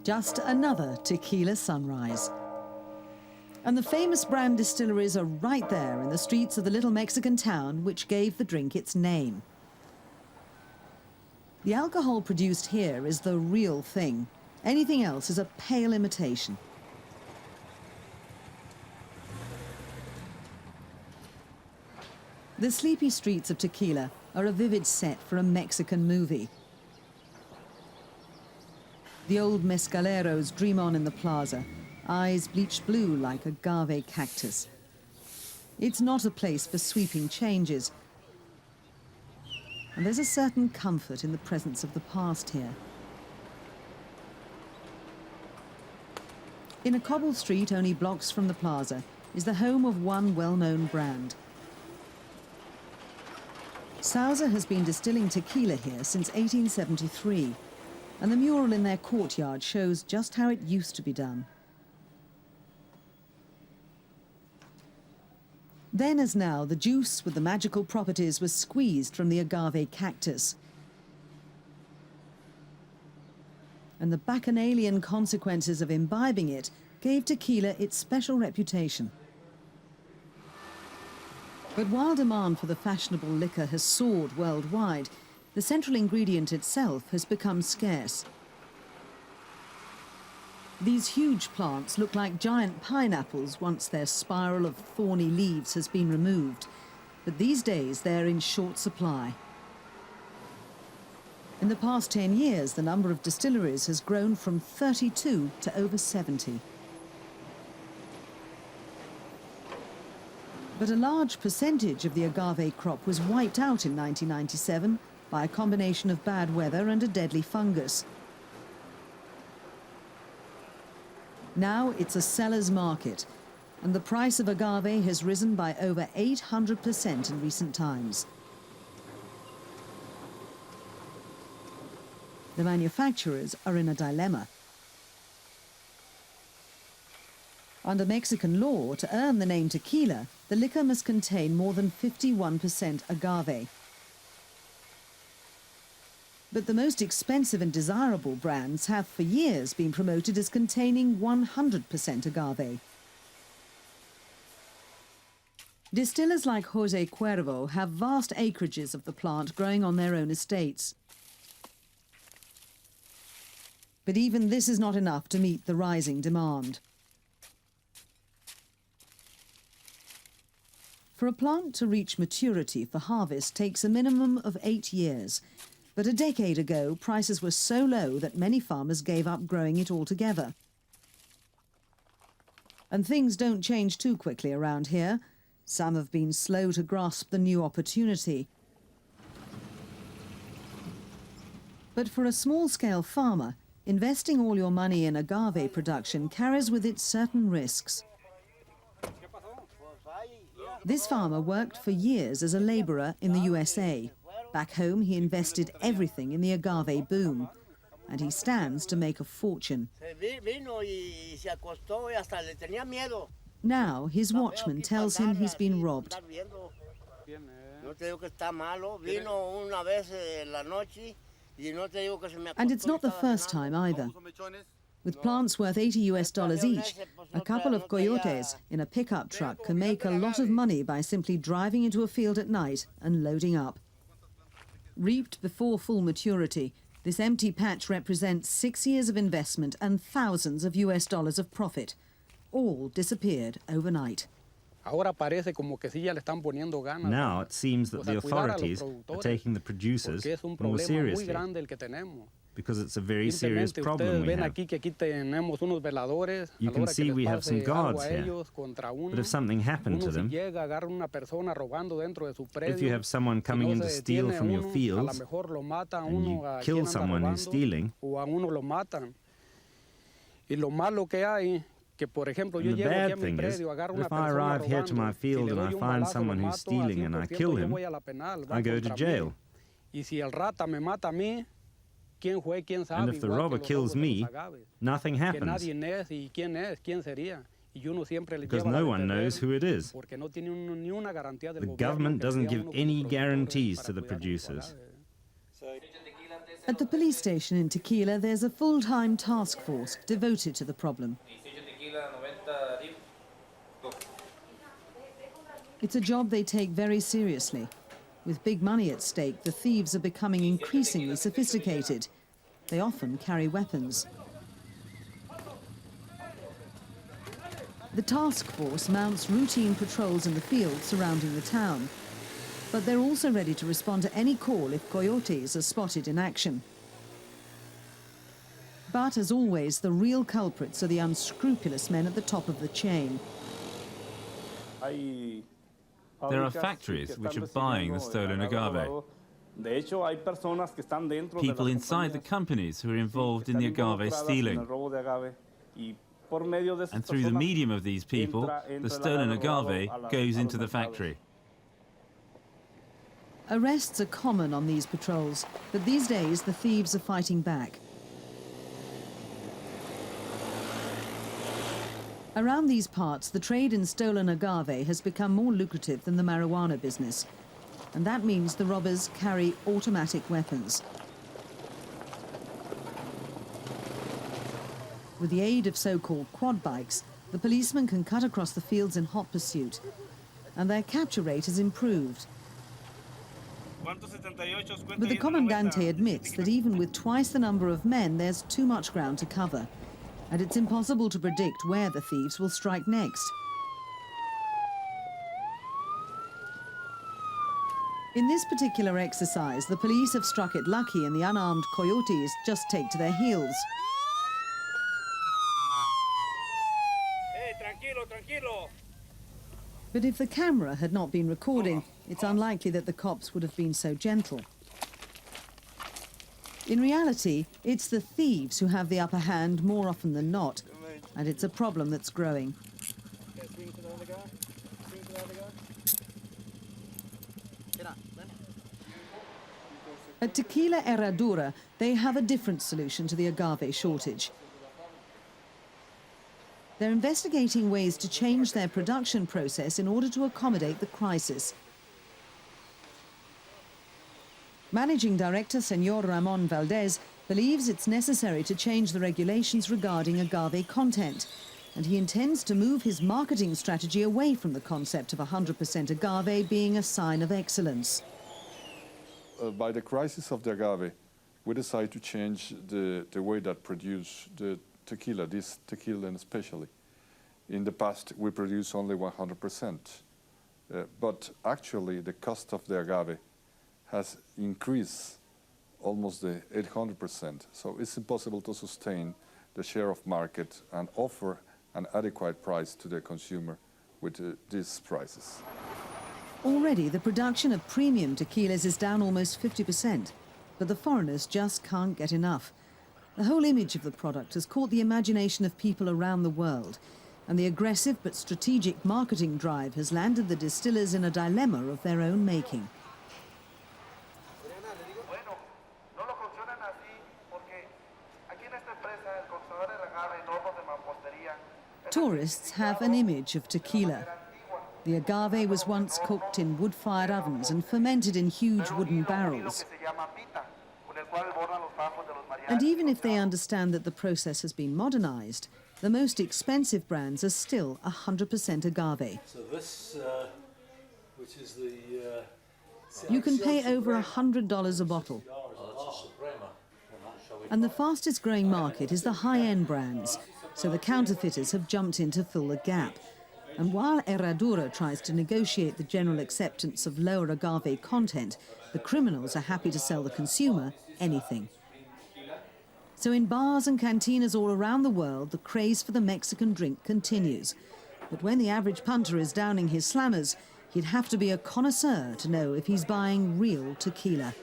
Just another tequila sunrise. And the famous brand distilleries are right there in the streets of the little Mexican town which gave the drink its name. The alcohol produced here is the real thing. Anything else is a pale imitation. The sleepy streets of Tequila are a vivid set for a Mexican movie. The old mezcaleros dream on in the plaza, eyes bleached blue like agave cactus. It's not a place for sweeping changes, and there's a certain comfort in the presence of the past here. In a cobbled street only blocks from the plaza is the home of one well-known brand. Sauza has been distilling tequila here since 1873, and the mural in their courtyard shows just how it used to be done. Then as now, the juice with the magical properties was squeezed from the agave cactus. And the bacchanalian consequences of imbibing it gave tequila its special reputation. But while demand for the fashionable liquor has soared worldwide, the central ingredient itself has become scarce. These huge plants look like giant pineapples once their spiral of thorny leaves has been removed, but these days they're in short supply. In the past 10 years, the number of distilleries has grown from 32 to over 70. But a large percentage of the agave crop was wiped out in 1997 by a combination of bad weather and a deadly fungus. Now it's a seller's market, and the price of agave has risen by over 800% in recent times. The manufacturers are in a dilemma. Under Mexican law, to earn the name tequila, the liquor must contain more than 51% agave. But the most expensive and desirable brands have for years been promoted as containing 100% agave. Distillers like José Cuervo have vast acreages of the plant growing on their own estates. But even this is not enough to meet the rising demand. For a plant to reach maturity for harvest takes a minimum of 8 years. But a decade ago, prices were so low that many farmers gave up growing it altogether. And things don't change too quickly around here. Some have been slow to grasp the new opportunity. But for a small-scale farmer, investing all your money in agave production carries with it certain risks. This farmer worked for years as a laborer in the USA. Back home, he invested everything in the agave boom, and he stands to make a fortune. Now, his watchman tells him he's been robbed. And it's not the first time either. With plants worth $80 each, a couple of coyotes in a pickup truck can make a lot of money by simply driving into a field at night and loading up. Reaped before full maturity, this empty patch represents 6 years of investment and thousands of US dollars of profit. All disappeared overnight. Now it seems that the authorities are taking the producers more seriously, because it's a very serious problem we have. You can see we have some guards here, but if something happened to them, if you have someone coming in to steal from your fields, and you kill someone who's stealing, and the bad thing is, if I arrive here to my field and I find someone who's stealing and I kill him, I go to jail. And if the robber kills me, nothing happens, because no one knows who it is. The government doesn't give any guarantees to the producers. At the police station in Tequila, there's a full-time task force devoted to the problem. It's a job they take very seriously. With big money at stake, the thieves are becoming increasingly sophisticated. They often carry weapons. The task force mounts routine patrols in the fields surrounding the town. But they're also ready to respond to any call if coyotes are spotted in action. But as always, the real culprits are the unscrupulous men at the top of the chain. There are factories which are buying the stolen agave. People inside the companies who are involved in the agave stealing. And through the medium of these people, the stolen agave goes into the factory. Arrests are common on these patrols, but these days the thieves are fighting back. Around these parts, the trade in stolen agave has become more lucrative than the marijuana business. And that means the robbers carry automatic weapons. With the aid of so-called quad bikes, the policemen can cut across the fields in hot pursuit. And their capture rate has improved. But the Comandante admits that even with twice the number of men, there's too much ground to cover. And it's impossible to predict where the thieves will strike next. In this particular exercise, the police have struck it lucky and the unarmed coyotes just take to their heels. Hey, tranquilo, tranquilo. But if the camera had not been recording, it's unlikely that the cops would have been so gentle. In reality, it's the thieves who have the upper hand more often than not, and it's a problem that's growing. At Tequila Herradura, they have a different solution to the agave shortage. They're investigating ways to change their production process in order to accommodate the crisis. Managing Director Senor Ramon Valdez believes it's necessary to change the regulations regarding agave content, and he intends to move his marketing strategy away from the concept of 100% agave being a sign of excellence. By the crisis of the agave, we decided to change the way that produce the tequila, this tequila especially. In the past, we produced only 100%, but actually the cost of the agave has increased almost the 800%. So it's impossible to sustain the share of market and offer an adequate price to the consumer with these prices. Already, the production of premium tequilas is down almost 50%, but the foreigners just can't get enough. The whole image of the product has caught the imagination of people around the world, and the aggressive but strategic marketing drive has landed the distillers in a dilemma of their own making. Tourists have an image of tequila. The agave was once cooked in wood-fired ovens and fermented in huge wooden barrels. And even if they understand that the process has been modernized, the most expensive brands are still 100% agave. So this, which is the... You can pay over $100 a bottle. And the fastest growing market is the high-end brands, so the counterfeiters have jumped in to fill the gap. And while Herradura tries to negotiate the general acceptance of lower agave content, the criminals are happy to sell the consumer anything. So in bars and cantinas all around the world, the craze for the Mexican drink continues. But when the average punter is downing his slammers, he'd have to be a connoisseur to know if he's buying real tequila.